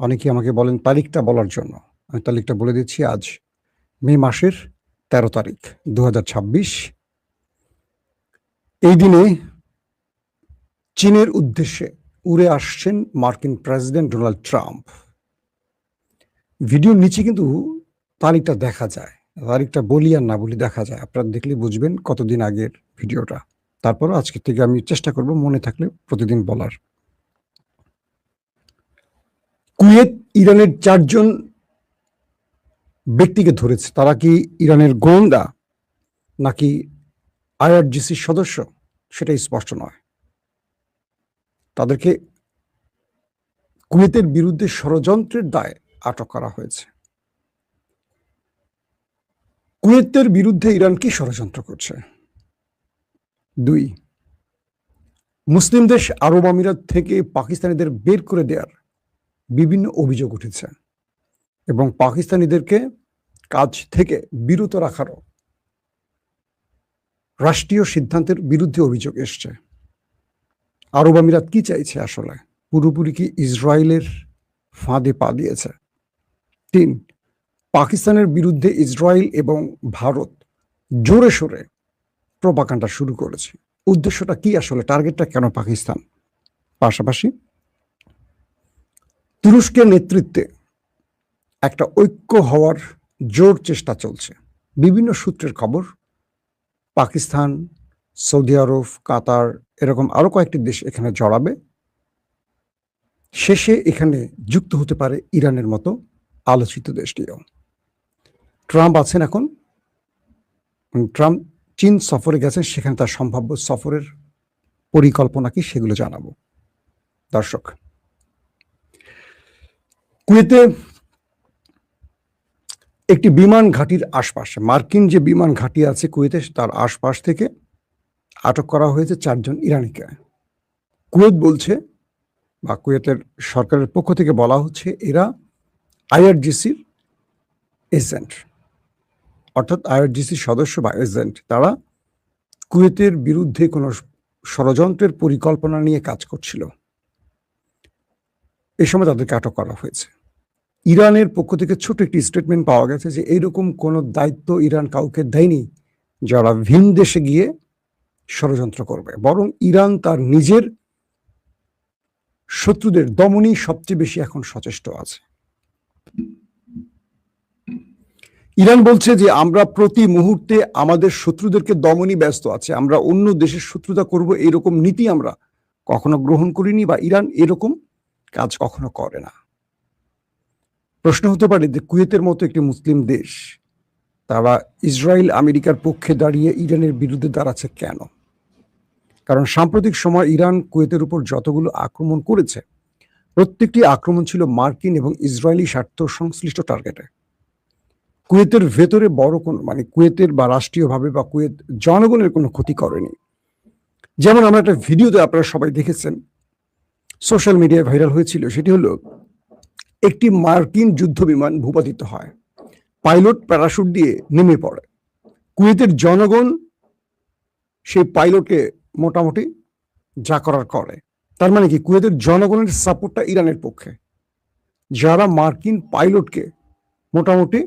অনেকে আমাকে বলেন তারিখটা বলার জন্য। আমি তারিখটা বলে দিচ্ছি আজ মে মাসের ১৩ তারিখ ২০২৬। এই দিনে চীনের উদ্দেশ্যে উড়ে আসছেন মার্কিন প্রেসিডেন্ট ডোনাল্ড ট্রাম্প। ভিডিওর নিচে কিন্তু তারিখটা দেখা যায়। তারিখটা বলি আর না বলি দেখা যায়। আপনারা দেখলে বুঝবেন কতদিন আগের ভিডিওটা। তারপরও আজকে থেকে আমি চেষ্টা করব মনে থাকলে প্রতিদিন বলার। কুয়েত ইরানের ৪ জন ব্যক্তিকে ধরেছে। তারা কি ইরানের গোয়েন্দা নাকি আইআরজিসির সদস্য সেটা স্পষ্ট নয়। তাদেরকে কুয়েতের বিরুদ্ধে ষড়যন্ত্রের দায়ে আটক করা হয়েছে। কুয়েতের বিরুদ্ধে ইরান কি ষড়যন্ত্র করছে? ২, মুসলিম দেশ আরব আমিরাত থেকে পাকিস্তানিদের বের করে দেওয়ার বিভিন্ন অভিযোগ উঠেছে এবং পাকিস্তানিদেরকে কাজ থেকে বিরত রাখারও রাষ্ট্রীয় সিদ্ধান্তের বিরুদ্ধে অভিযোগ এসছে। আরব আমিরাত কি চাইছে আসলে? পুরোপুরি কি ইসরায়েলের ফাঁদে পা দিয়েছে? ৩, পাকিস্তানের বিরুদ্ধে ইসরায়েল এবং ভারত জোরে সোরে প্রোপাগান্ডা শুরু করেছে। উদ্দেশ্যটা কি আসলে? টার্গেটটা কেন পাকিস্তান? পাশাপাশি তুরস্কের নেতৃত্বে একটা ঐক্য হওয়ার জোর চেষ্টা চলছে। বিভিন্ন সূত্রের খবর পাকিস্তান, সৌদি আরব, কাতার এরকম আরো কয়েকটি দেশ এখানে জড়াবে। শেষে এখানে যুক্ত হতে পারে ইরানের মতো আলোচিত দেশটিও। ট্রাম্প আছেন এখন, ট্রাম্প চীন সফরে গেছেন, সেখানে তার সম্ভাব্য সফরের পরিকল্পনা কি সেগুলো জানাবো। দর্শক, কুয়েতে একটি বিমান ঘাঁটির আশপাশে, মার্কিন যে বিমান ঘাঁটি আছে কুয়েতে, তার আশপাশ থেকে আটক করা হয়েছে ৪ জন ইরানিকে। কুয়েত বলছে, বা কুয়েতের সরকারের পক্ষ থেকে বলা হচ্ছে, এরা আইআরজিসির এজেন্ট, অর্থাৎ আইআরজিসির সদস্য বা এজেন্ট। তারা কুয়েতের বিরুদ্ধে কোনো ষড়যন্ত্রের পরিকল্পনা নিয়ে কাজ করছিল। এই সময় তাদেরকে আটক করা হয়েছে। ইরানের পক্ষ থেকে ছোট একটি স্টেটমেন্ট পাওয়া গেছে যে এইরকম কোনো দায়িত্ব ইরান কাউকে দেয়নি যারা ভিন দেশে গিয়ে ষড়যন্ত্র করবে, বরং ইরান তার নিজের শত্রুদের দমনই সবচেয়ে বেশি এখন সচেষ্ট আছে। ইরান বলছে যে আমরা প্রতি মুহূর্তে আমাদের শত্রুদেরকে দমনই ব্যস্ত আছে, আমরা অন্য দেশের শত্রুতা করব এরকম নীতি আমরা কখনো গ্রহণ করিনি, বা ইরান এরকম কাজ কখনো করে না। প্রশ্ন হতে পারে যে কুয়েতের মতো একটি মুসলিম দেশ, তারা ইসরায়েল আমেরিকার পক্ষে দাঁড়িয়ে ইরানের বিরুদ্ধে দাঁড়াচ্ছে কেন? কারণ সাম্প্রতিক সময় ইরান কুয়েতের উপর যতগুলো আক্রমণ করেছে, প্রত্যেকটি আক্রমণ ছিল মার্কিন এবং ইসরায়েলি স্বার্থ সংশ্লিষ্ট টার্গেটে। কুয়েতের ভেতরে বড় কোন, মানে কুয়েতের বা রাষ্ট্রীয়ভাবে বা কুয়েত জনগণের কোনো ক্ষতি করেনি। যেমন আমরা একটা ভিডিওতে আপনারা সবাই দেখেছেন, সোশ্যাল মিডিয়ায় ভাইরাল হয়েছিল, সেটি হলো একটি মার্কিন যুদ্ধ বিমান ভূপাতিত হয়, পাইলট প্যারাশুট দিয়ে নেমে পড়ে, কুয়েতের জনগণ সেই পাইলটকে মোটামুটি যা করার করে। তার মানে কি কুয়েতের জনগণের সাপোর্টটা ইরানের পক্ষে, যারা মার্কিন পাইলটকে মোটামুটি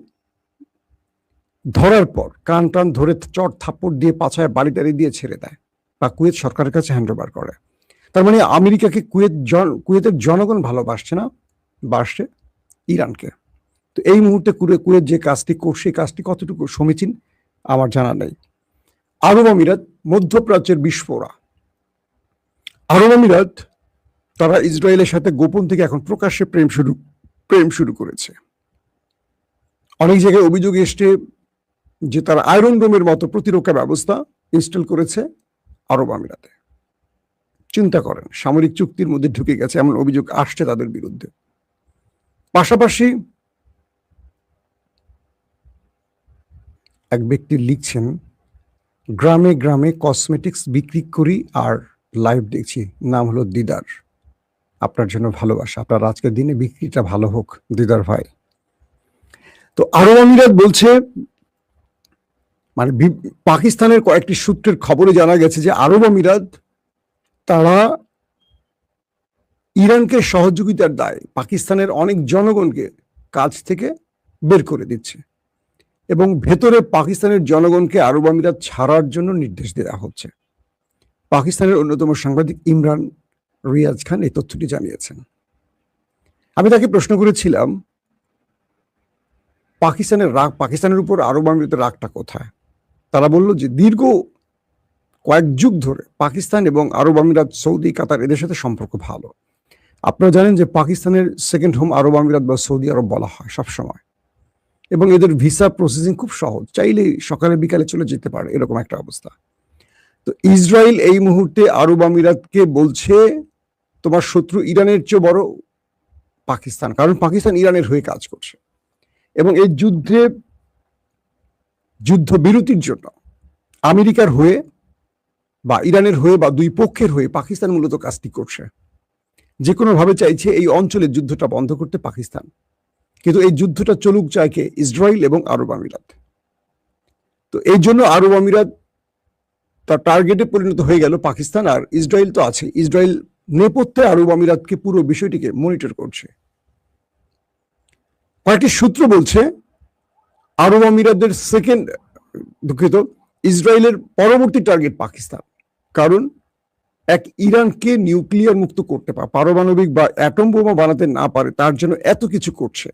ধরার পর কান টান ধরে চট থাপ্পড় দিয়ে পাছায় বাড়ি টাড়ি দিয়ে ছেড়ে দেয় বা কুয়েত সরকারের কাছে হ্যান্ড ওভার করে। তার মানে আমেরিকাকে কুয়েতের জনগণ ভালোবাসছে না, বাসছে ইরানকে। তো এই মুহূর্তে কুয়েত যে কাজটি করছে, এই কাজটি কতটুকু সমীচীন আমার জানা নেই। আরব আমিরাত মধ্যপ্রাচ্যের বিস্ফোরা। আরব আমিরাত তারা ইসরায়েলের সাথে গোপন থেকে এখন প্রকাশ্যে প্রেম শুরু করেছে। অনেক জায়গায় অভিযোগ এসছে যে তারা আয়রন ডোমের মতো প্রতিরক্ষা ব্যবস্থা ইনস্টল করেছে আরব আমিরাতে। চিন্তা করেন, সামরিক চুক্তির মধ্যে ঢুকে গেছে, এমন অভিযোগ আসছে তাদের বিরুদ্ধে। পাশাপাশি এক ব্যক্তি লিখছেন, গ্রামে গ্রামে কসমেটিক্স বিক্রি করি আর লাইভ দেখছি, নাম হলো দিদার, আপনার জন্য ভালোবাসা, আপনার আজকের দিনে বিক্রিটা ভালো হোক দিদার ভাই। তো আরব আমিরাত বলছে, মানে পাকিস্তানের কয়েকটি সূত্রের খবরে জানা গেছে যে আরব আমিরাত তারা ইরানকে সহযোগিতার দায় পাকিস্তানের অনেক জনগণকে কাজ থেকে বের করে দিচ্ছে এবং ভেতরে পাকিস্তানের জনগণকে আরব আমিরাত ছাড়ার জন্য নির্দেশ দেওয়া হচ্ছে। পাকিস্তানের অন্যতম সাংবাদিক ইমরান রিয়াজ খান এই তথ্যটি জানিয়েছেন। আমি তাকে প্রশ্ন করেছিলাম, পাকিস্তানের উপর আরব আমিরাতের রাগটা কোথায়? তারা বলল যে দীর্ঘ কয়েক যুগ ধরে পাকিস্তান এবং আরব আমিরাত, সৌদি, কাতার এদের সাথে সম্পর্ক ভালো। আপনারা জানেন যে পাকিস্তানের সেকেন্ড হোম আরব আমিরাত বা সৌদি আরব বলা হয় সবসময়, এবং এদের ভিসা প্রসেসিং খুব সহজ, চাইলেই সকালে বিকালে চলে যেতে পারে, এরকম একটা অবস্থা। তো ইসরায়েল এই মুহূর্তে আরব আমিরাতকে বলছে তোমার শত্রু ইরানের চেয়ে বড় পাকিস্তান, কারণ পাকিস্তান ইরানের হয়ে কাজ করছে এবং এই যুদ্ধবিরতির জন্য আমেরিকার হয়ে বা ইরানের হয়ে বা দুই পক্ষের হয়ে পাকিস্তান মূলত কাজটি করছে। যে কোনো ভাবে চাইছে এই অঞ্চলের যুদ্ধটা বন্ধ করতে পাকিস্তান, কিন্তু এই যুদ্ধটা চলুক চায় কে? ইসরায়েল এবং আরব আমিরাত। তো এই জন্য আরব আমিরাত তার টার্গেটে পরিণত হয়ে গেল পাকিস্তান, আর ইসরায়েল তো আছে। ইসরায়েল নেপথ্যে আরব আমিরাতকে পুরো বিষয়টিকে মনিটর করছে। কয়েকটি সূত্র বলছে আরব আমিরাতের ইসরায়েলের পরবর্তী টার্গেট পাকিস্তান, কারণ এক ইরানকে নিউক্লিয়ার মুক্ত করতে পারে, পারমাণবিক বা অ্যাটম বোমা বানাতে না পারে, তার জন্য এত কিছু করছে।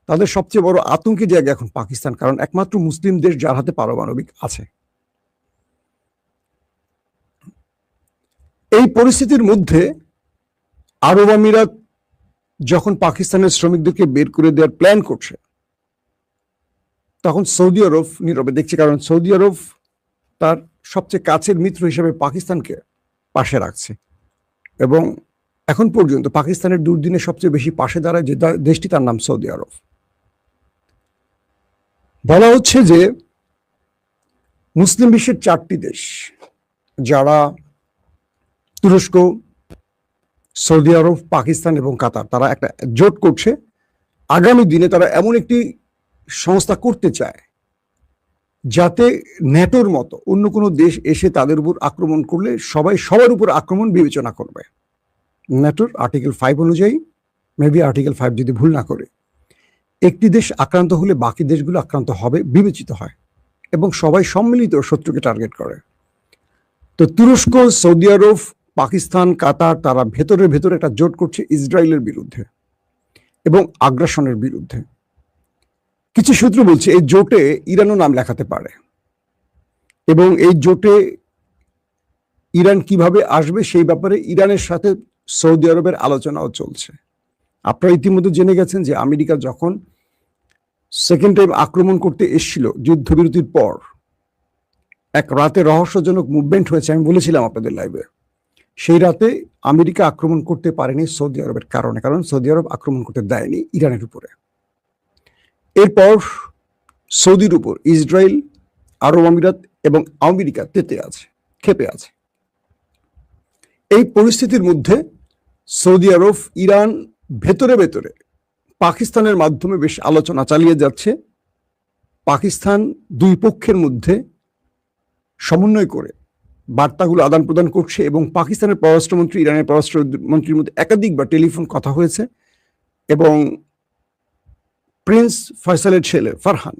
তাদের সবচেয়ে বড় আতঙ্কের জায়গা এখন পাকিস্তান, কারণ একমাত্র মুসলিম দেশ যার হাতে পারমাণবিক আছে। এই পরিস্থিতির মধ্যে আরব আমিরাত যখন পাকিস্তানের শ্রমিকদেরকে বের করে দেওয়ার প্ল্যান করছে, তখন সৌদি আরব নীরবে দেখছে, কারণ সৌদি আরব তার সবচেয়ে কাছের মিত্র হিসেবে পাকিস্তানকে পাশে রাখছে এবং এখন পর্যন্ত পাকিস্তানের দুর্দিনে সবচেয়ে বেশি পাশে দাঁড়ায় যে দেশটি, তার নাম সৌদি আরব। বলা হচ্ছে যে মুসলিম বিশ্বের 4টি দেশ, যারা তুরস্ক, সৌদি আরব, পাকিস্তান এবং কাতার, তারা একটা জোট করছে। আগামী দিনে তারা এমন একটি সংস্থা করতে চায় যাতে ন্যাটোর মতো অন্য কোনো দেশ এসে তাদের উপর আক্রমণ করলে সবাই সবার উপর আক্রমণ বিবেচনা করবে। ন্যাটোর আর্টিকেল 5 অনুযায়ী, মেবি আর্টিকেল 5 যদি ভুল না করে, একটি দেশ আক্রান্ত হলে বাকি দেশগুলো আক্রান্ত হবে বিবেচিত হয় এবং সবাই সম্মিলিত শত্রুকে টার্গেট করে। তো তুরস্ক, সৌদি আরব, পাকিস্তান, কাতার, তারা ভেতরে একটা জোট করছে ইসরায়েলের বিরুদ্ধে এবং আগ্রাসনের বিরুদ্ধে। কিছু সূত্র বলছে এই জোটে ইরানও নাম লেখাতে পারে এবং এই জোটে ইরান কিভাবে আসবে সেই ব্যাপারে ইরানের সাথে সৌদি আরবের আলোচনাও চলছে। আপনারা ইতিমধ্যে জেনে গেছেন যে আমেরিকা যখন সেকেন্ড টাইম আক্রমণ করতে এসেছিল যুদ্ধবিরতির পর, এক রাতে রহস্যজনক মুভমেন্ট হয়েছে, আমি বলেছিলাম আপনাদের লাইভে। সেই রাতে আমেরিকা আক্রমণ করতে পারেনি সৌদি আরবের কারণে, কারণ সৌদি আরব আক্রমণ করতে দেয়নি ইরানের উপরে। এরপর সৌদির উপর ইসরায়েল, আরব আমিরাত এবং আমেরিকা ক্ষেপে আছে। এই পরিস্থিতির মধ্যে সৌদি আরব, ইরান ভেতরে পাকিস্তানের মাধ্যমে বেশ আলোচনা চালিয়ে যাচ্ছে। পাকিস্তান দুই পক্ষের মধ্যে সমন্বয় করে বার্তাগুলো আদান প্রদান করছে এবং পাকিস্তানের পররাষ্ট্রমন্ত্রী, ইরানের পররাষ্ট্রমন্ত্রীর মধ্যে একাধিকবার টেলিফোন কথা হয়েছে এবং প্রিন্স ফয়সালের ছেলে ফারহান,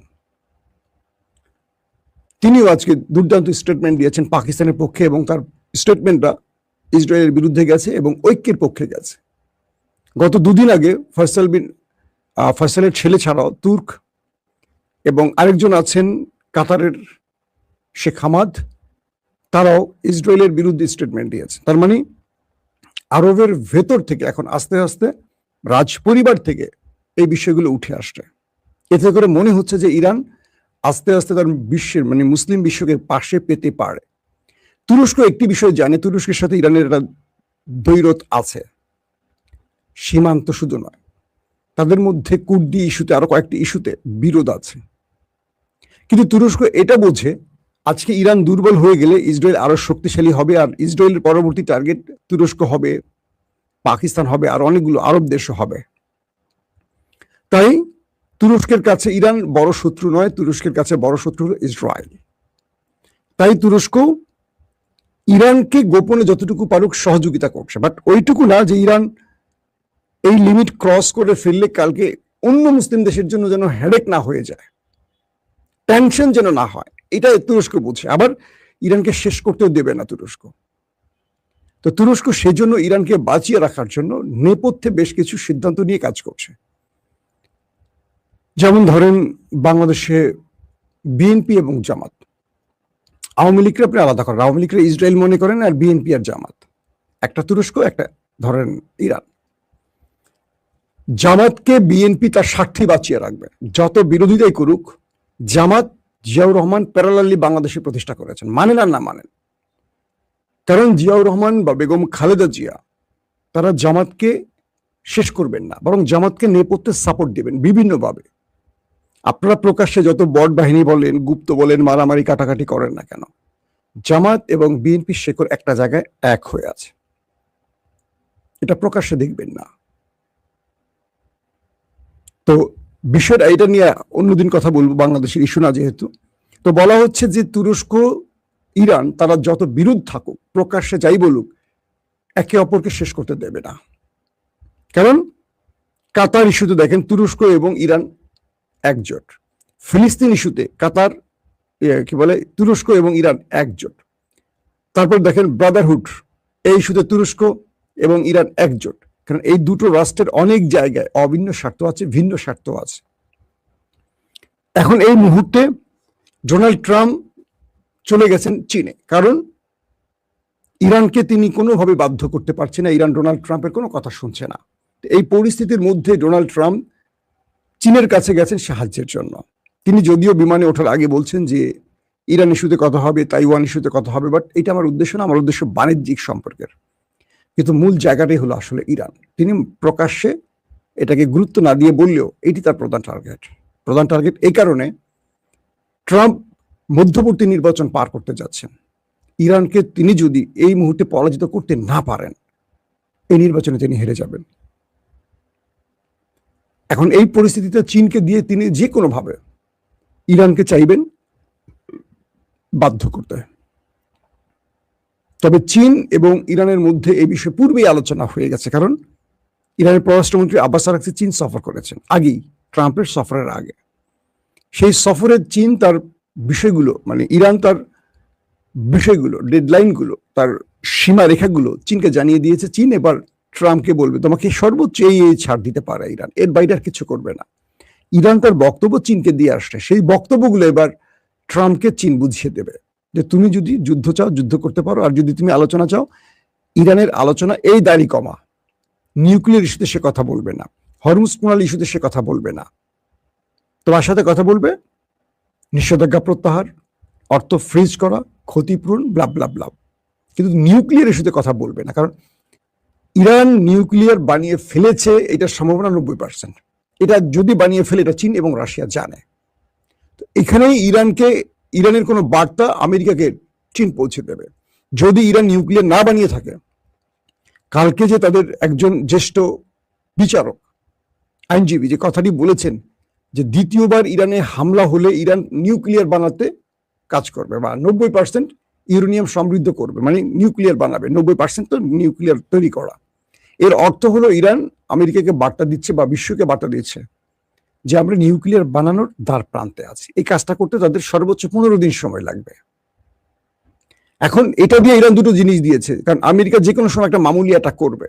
তিনিও আজকে দুর্দান্ত স্টেটমেন্ট দিয়েছেন পাকিস্তানের পক্ষে এবং তার স্টেটমেন্টটা ইসরায়েলের বিরুদ্ধে গেছে এবং ঐক্যের পক্ষে গেছে। গত দুদিন আগে ফয়সালের ছেলে ছাড়াও তুর্ক এবং আরেকজন আছেন কাতারের শেখ হামাদ, তারাও ইসরায়েলের বিরুদ্ধে স্টেটমেন্ট দিয়েছে। তার মানে আরবের ভেতর থেকে এখন আস্তে আস্তে রাজ পরিবার থেকে এই বিষয়গুলো উঠে আসছে। এতে করে মনে হচ্ছে যে ইরান আস্তে আস্তে তার বিশ্বের মানে মুসলিম বিশ্বকে পাশে পেতে পারে। তুরস্ক একটি বিষয় জানে, তুরস্কের সাথে ইরানের একটা দ্বৈরথ আছে, সীমান্ত শুধু নয়, তাদের মধ্যে কুর্দি ইস্যুতে আরো কয়েকটি ইস্যুতে বিরোধ আছে। কিন্তু তুরস্ক এটা বোঝে আজকে ইরান দুর্বল হয়ে গেলে ইসরায়েল আরো শক্তিশালী হবে, আর ইসরায়েলের পরবর্তী টার্গেট তুরস্ক হবে, পাকিস্তান হবে, আর অনেকগুলো আরব দেশও হবে। তাই তুরস্কের কাছে ইরান বড় শত্রু নয়, তুরস্কের কাছে বড় শত্রু হলো ইসরায়েল। তাই তুরস্ক ইরানকে গোপনে যতটুকু পারুক সহযোগিতা করছে, বাট ওইটুকু না যে ইরান এই লিমিট ক্রস করে ফেললে কালকে অন্য মুসলিম দেশের জন্য যেন হেডেক না হয়ে যায়, টেনশন যেন না হয়, এটা তুরস্ক বুঝে। আবার ইরানকে শেষ করতেও দেবে না তুরস্ক। তো তুরস্ক সেজন্য ইরানকে বাঁচিয়ে রাখার জন্য নেপথ্যে বেশ কিছু সিদ্ধান্ত নিয়ে কাজ করছে। যেমন ধরেন বাংলাদেশে বিএনপি এবং জামাত, আওয়ামী লীগরা আপনি আলাদা করেন, আওয়ামী লীগরা ইসরায়েল মনে করেন আর বিএনপি আর জামাত একটা, তুরস্ক একটা, ধরেন ইরান। জামাতকে বিএনপি তার স্বার্থে বাঁচিয়ে রাখবে, যত বিরোধিতাই করুক। জামাত জিয়াউর রহমান প্যারালালি বাংলাদেশে প্রতিষ্ঠা করেছেন, মানেন আর না মানেন, কারণ জিয়াউর রহমান বা বেগম খালেদা জিয়া তারা জামাতকে শেষ করবেন না, বরং জামাতকে নেপথ্যে সাপোর্ট দেবেন বিভিন্নভাবে। আপনারা প্রকাশ্যে যত বট বাহিনী বলেন, গুপ্ত বলেন, মারামারি কাটাকাটি করেন না কেন, জামাত এবং বিএনপি শেকড় একটা জায়গায় এক হয়ে আছে, এটা প্রকাশ্যে দেখবেন না। তো বিষয়টা এটা নিয়ে অন্যদিন কথা বলবো, বাংলাদেশের ইস্যু না যেহেতু। তো বলা হচ্ছে যে তুরস্ক ইরান তারা যত বিরোধ থাকুক, প্রকাশ্যে যাই বলুক, একে অপরকে শেষ করতে দেবে না। কারণ কাতার ইস্যুতে দেখেন তুরস্ক এবং ইরান একজোট, ফিলিস্তিন ইস্যুতে কাতার কি বলে তুরস্ক এবং ইরান একজোট। তারপর দেখেন ব্রাদারহুড, এই ইস্যুতে তুরস্ক এবং ইরান একজোট, কারণ এই দুটো রাষ্ট্রের অনেক জায়গায় অভিন্ন স্বার্থ আছে, ভিন্ন স্বার্থ আছে। এখন এই মুহূর্তে ডোনাল্ড ট্রাম্প চলে গেছেন চীনে, কারণ ইরানকে তিনি কোনোভাবে বাধ্য করতে পারছেন না, ইরান ডোনাল্ড ট্রাম্পের কোনো কথা শুনছে না। এই পরিস্থিতির মধ্যে ডোনাল্ড ট্রাম্প চীনের কাছে গেছেন সাহায্যের জন্য। তিনি যদিও বিমানে ওঠার আগে বলছেন যে ইরান ইস্যুতে কথা হবে, তাইওয়ান ইস্যুতে কথা হবে, বাট এটা আমার উদ্দেশ্য না, আমার উদ্দেশ্য বাণিজ্যিক সম্পর্কের। কিন্তু মূল জায়গাটাই হলো আসলে ইরান। তিনি প্রকাশ্যে এটাকে গুরুত্ব না দিয়ে বললেও এটি তার প্রধান টার্গেট। এই কারণে ট্রাম্প মধ্যবর্তী নির্বাচন পার করতে যাচ্ছেন। ইরানকে তিনি যদি এই মুহূর্তে পরাজিত করতে না পারেন, এই নির্বাচনে তিনি হেরে যাবেন। এখন এই পরিস্থিতিতে চীনকে দিয়ে তিনি যে কোনোভাবে ইরানকে চাইবেন বাধ্য করতে। তবে চীন এবং ইরানের মধ্যে এই বিষয়ে পূর্বেই আলোচনা হয়ে গেছে, কারণ ইরানের পররাষ্ট্রমন্ত্রী আব্বাস আরাকচি চীন সফর করেছেন আগেই, ট্রাম্পের সফরের আগে। সেই সফরে চীন তার বিষয়গুলো, মানে ইরান তার বিষয়গুলো, ডেডলাইনগুলো, তার সীমারেখাগুলো চীনকে জানিয়ে দিয়েছে। চীন এবার ট্রাম্পকে বলবে তোমাকে সর্বোচ্চ এই ছাড় দিতে পারে ইরান, এর বাইরে আর কিছু করবে না। ইরান তার বক্তব্য চীনকে দিয়ে আসছে, সেই বক্তব্যগুলো এবার ট্রাম্পকে চীন বুঝিয়ে দেবে যে তুমি যদি যুদ্ধ চাও যুদ্ধ করতে পারো, আর যদি তুমি আলোচনা চাও, ইরানের আলোচনা এই দাড়ি কমা, নিউক্লিয়ার ইস্যুতে সে কথা বলবে না, হরমুজ প্রণালী ইস্যুতে সে কথা বলবে না, তোমার সাথে কথা বলবে নিষেধাজ্ঞা প্রত্যাহার, অর্থ ফ্রিজ করা, ক্ষতিপূরণ, ব্লাব ব্লাব ব্লাব, কিন্তু নিউক্লিয়ার ইস্যুতে কথা বলবে না। কারণ ইরান নিউক্লিয়ার বানিয়ে ফেলেছে, এটার সম্ভাবনা 90%। এটা যদি বানিয়ে ফেলে এটা চীন এবং রাশিয়া জানে। তো এখানেই ইরানের কোনো বার্তা আমেরিকাকে চীন পৌঁছে দেবে। যদি ইরান নিউক্লিয়ার না বানিয়ে থাকে, কালকে যে তাদের একজন জ্যেষ্ঠ বিচারক, আইনজীবী যে কথাটি বলেছেন যে দ্বিতীয়বার ইরানে হামলা হলে ইরান নিউক্লিয়ার বানাতে কাজ করবে, বা 90% ইউরেনিয়াম সমৃদ্ধ করবে, মানে নিউক্লিয়ার বানাবে, 90% তো নিউক্লিয়ার তৈরি করা। এর অর্থ হলো ইরান আমেরিকাকে বার্তা দিচ্ছে বা বিশ্বকে বার্তা দিচ্ছে যে আমরা নিউক্লিয়ার বানানোর দ্বার প্রান্তে আছি। এই কাজটা করতে তাদের সর্বোচ্চ 15 দিন সময় লাগবে। এখন এটা দিয়ে ইরান দুটো জিনিস দিয়েছে, কারণ আমেরিকা যে কোনো সময় একটা মামুলি অ্যাটাক করবে,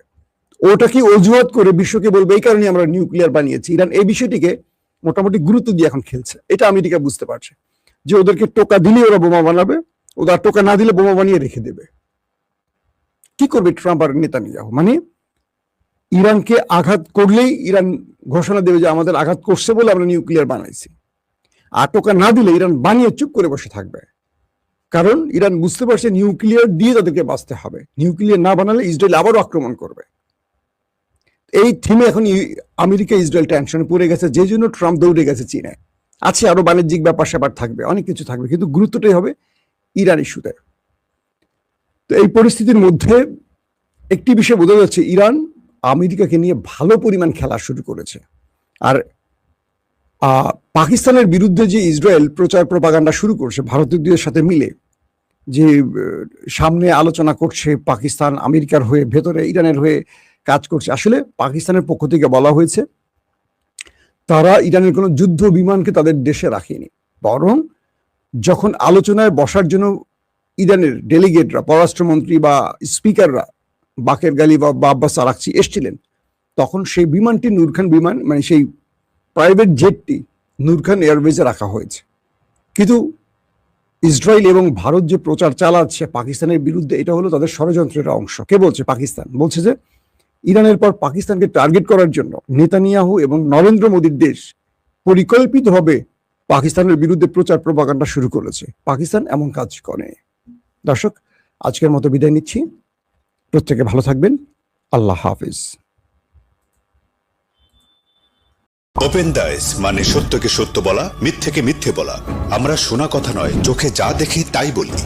ওটাকে অজুহাত করে বিশ্বকে বলবে এই কারণে আমরা নিউক্লিয়ার বানিয়েছি। ইরান এই বিষয়টিকে মোটামুটি গুরুত্ব দিয়ে এখন খেলছে, এটা আমেরিকা বুঝতে পারছে যে ওদেরকে টোকা দিলে ওরা বোমা বানাবে, ওদের টোকা না দিলে বোমা বানিয়ে রেখে দেবে। কি করবে ট্রাম্প আর নেতানিয়াহু? মানে ইরানকে আঘাত করলেই ইরান ঘোষণা দেবে যে আমাদের আঘাত করছে বলে আমরা নিউক্লিয়ার বানাইছি, আর টোকা না দিলে ইরান বানিয়ে চুপ করে বসে থাকবে। কারণ ইরান বুঝতে পারছে নিউক্লিয়ার দিয়ে তাদেরকে বাঁচতে হবে, নিউক্লিয়ার না বানালে ইসরায়েল আবারও আক্রমণ করবে। এই থিমে এখন আমেরিকা ইসরায়েল টেনশনে পড়ে গেছে, যে জন্য ট্রাম্প দৌড়ে গেছে চীনে। আছে আরো বাণিজ্যিক ব্যাপার স্যাপার থাকবে, অনেক কিছু থাকবে, কিন্তু গুরুত্বটাই হবে ইরান ইস্যুতে। তো এই পরিস্থিতির মধ্যে একটি বিষয় বোঝা যাচ্ছে, ইরান আমেরিকাকে নিয়ে ভালো পরিমাণ খেলা শুরু করেছে। আর পাকিস্তানের বিরুদ্ধে যে ইসরায়েল প্রচার প্রপাগান্ডা শুরু করছে ভারতীয়দের সাথে মিলে, যে সামনে আলোচনা করছে পাকিস্তান আমেরিকার হয়ে, ভেতরে ইরানের হয়ে কাজ করছে। আসলে পাকিস্তানের পক্ষ থেকে বলা হয়েছে তারা ইরানের কোনো যুদ্ধ বিমানকে তাদের দেশে রাখেনি, বরং যখন আলোচনায় বসার জন্য ইরানের ডেলিগেটরা, পররাষ্ট্রমন্ত্রী বা স্পিকাররা বাকের গালি বা আব্বাস আরাকচি এসেছিলেন, তখন সেই বিমানটি নূর খান বিমান, মানে সেই প্রাইভেট জেটটি নূর খান এয়ারওয়েজে রাখা হয়েছে। কিন্তু ইসরায়েল এবং ভারত যে প্রচার চালাচ্ছে পাকিস্তানের বিরুদ্ধে, এটা হলো তাদের ষড়যন্ত্রের অংশ। কে বলছে? পাকিস্তান বলছে যে ইরানের পর পাকিস্তানকে টার্গেট করার জন্য নেতানিয়াহু এবং নরেন্দ্র মোদীর দেশ পরিকল্পিতভাবে পাকিস্তানের বিরুদ্ধে প্রচার প্রপাগান্ডা শুরু করেছে। পাকিস্তান এমন কাজ করে। দর্শক, আজকের মতো বিদায় নিচ্ছি। প্রত্যেকে ভালো থাকবেন। আল্লাহ হাফিজ। ওপেন দাইস মানে সত্যকে সত্য বলা, মিথ্যেকে মিথ্যে বলা। আমরা শোনা কথা নয়, চোখে যা দেখি তাই বলি।